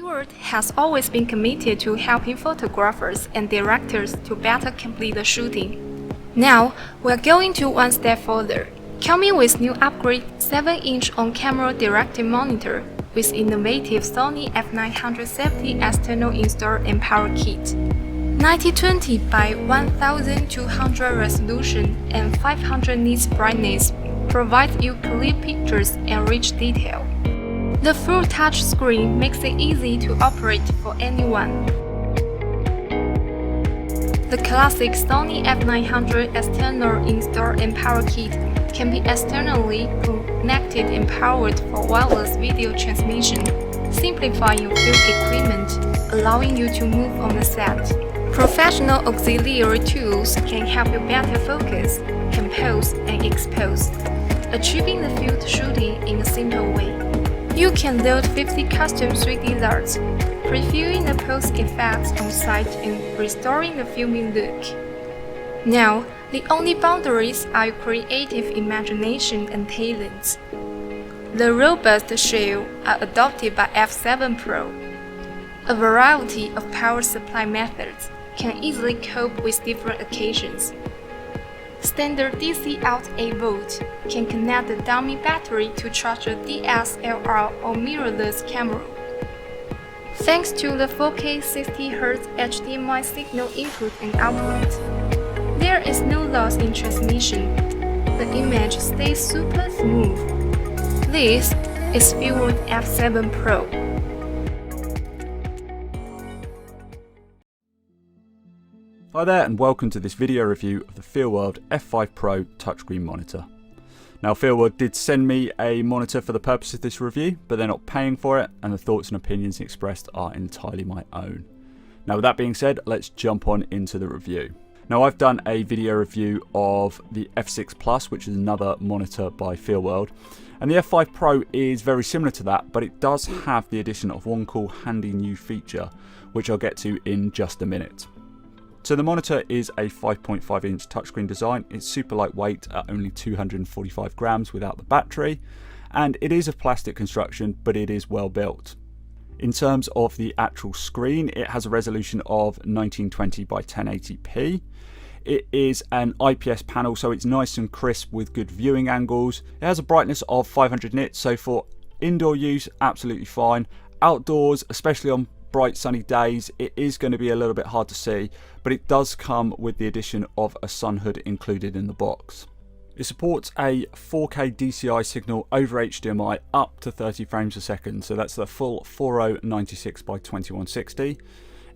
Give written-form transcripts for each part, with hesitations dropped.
FEELWORLD has always been committed to helping photographers and directors to better complete the shooting. Now, we're going to one step further, coming with new upgrade 7-inch on-camera directing monitor with innovative Sony f970 external install and power kit. 1920 by 1200 resolution and 500 nits brightness provides you clear pictures and rich detail. The full touch screen makes it easy to operate for anyone. The classic Sony f900 external install and power kit can be externally connected and powered for wireless video transmission, simplifying your film equipment, allowing you to move on the set. Professional auxiliary tools can help you better focus, compose, and expose, achieving the field shooting in a simple way. You can load 50 custom 3D LUTs, previewing the post effects on site and restoring the filming look. Now, the only boundaries are your creative imagination and talents. The robust shell are adopted by F7 Pro. A variety of power supply methods can easily cope with different occasions. Standard DC out 8V can connect the dummy battery to charge a DSLR or mirrorless camera. Thanks to the 4K 60Hz HDMI signal input and output, there is no loss in transmission. The image stays super smooth. This is FEELWORLD F7 Pro. Hi there and welcome to this video review of the FEELWORLD F5 Pro touchscreen monitor. Now FEELWORLD did send me a monitor for the purpose of this review, but they're not paying for it and the thoughts and opinions expressed are entirely my own. Now with that being said, let's jump on into the review. Now I've done a video review of the F6 Plus, which is another monitor by FEELWORLD, and the F5 Pro is very similar to that, but it does have the addition of one cool handy new feature, which I'll get to in just a minute. So the monitor is a 5.5 inch touchscreen design. It's super lightweight at only 245 grams without the battery, and it is of plastic construction, but it is well built. In terms of the actual screen, it has a resolution of 1920 by 1080p. It is an IPS panel, so it's nice and crisp with good viewing angles. It has a brightness of 500 nits, so for indoor use, absolutely fine. Outdoors, especially on bright sunny days, it is going to be a little bit hard to see, but it does come with the addition of a sun hood included in the box. It supports a 4K DCI signal over HDMI up to 30 frames a second, so that's the full 4096 by 2160.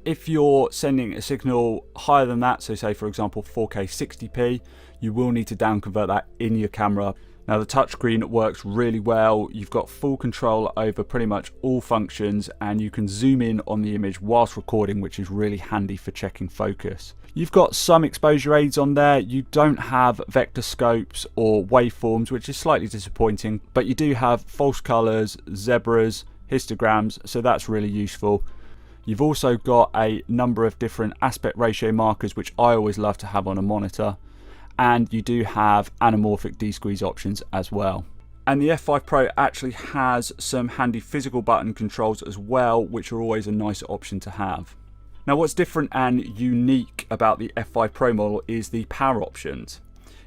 If you're sending a signal higher than that, so say for example 4K 60p, you will need to down convert that in your camera. Now the touchscreen works really well. You've got full control over pretty much all functions and you can zoom in on the image whilst recording, which is really handy for checking focus. You've got some exposure aids on there. You don't have vector scopes or waveforms, which is slightly disappointing, but you do have false colors, zebras, histograms, so that's really useful. You've also got a number of different aspect ratio markers, which I always love to have on a monitor. And you do have anamorphic D-squeeze options as well. And the F5 Pro actually has some handy physical button controls as well, which are always a nice option to have. Now what's different and unique about the F5 Pro model is the power options.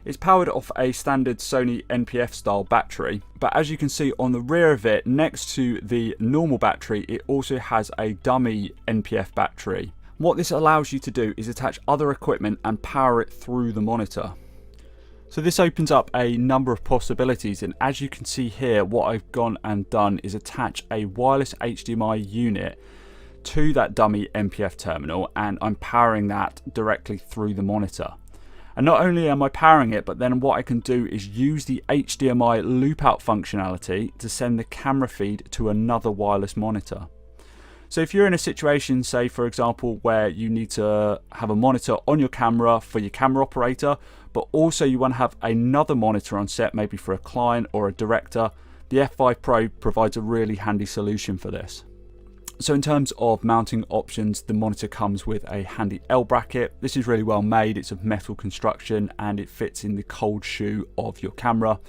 It's powered off a standard Sony NPF style battery, but as you can see on the rear of it, next to the normal battery, it also has a dummy NPF battery. What this allows you to do is attach other equipment and power it through the monitor. So this opens up a number of possibilities, and as you can see here, what I've gone and done is attach a wireless HDMI unit to that dummy NPF terminal, and I'm powering that directly through the monitor. And not only am I powering it, but then what I can do is use the HDMI loop out functionality to send the camera feed to another wireless monitor. So if you're in a situation, say for example, where you need to have a monitor on your camera for your camera operator, but also you want to have another monitor on set, maybe for a client or a director, the F5 Pro provides a really handy solution for this. So in terms of mounting options, the monitor comes with a handy L bracket. This is really well made, it's of metal construction and it fits in the cold shoe of your camera.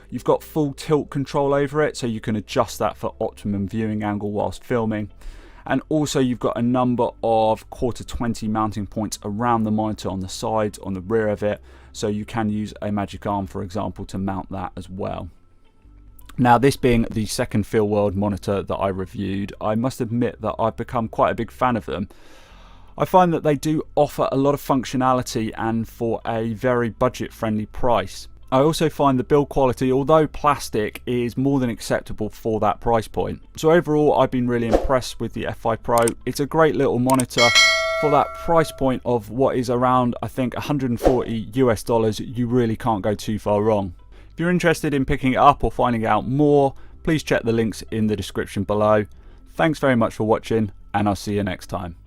You've got full tilt control over it, so you can adjust that for optimum viewing angle whilst filming. And also you've got a number of 1/4-20 mounting points around the monitor, on the sides, on the rear of it, so you can use a magic arm, for example, to mount that as well. Now, this being the second FEELWORLD monitor that I reviewed, I must admit that I've become quite a big fan of them. I find that they do offer a lot of functionality and for a very budget friendly price. I also find the build quality, although plastic, is more than acceptable for that price point. So overall, I've been really impressed with the F5 Pro. It's a great little monitor for that price point of what is around, I think, $140 US. You really can't go too far wrong. If you're interested in picking it up or finding out more, please check the links in the description below. Thanks very much for watching, and I'll see you next time.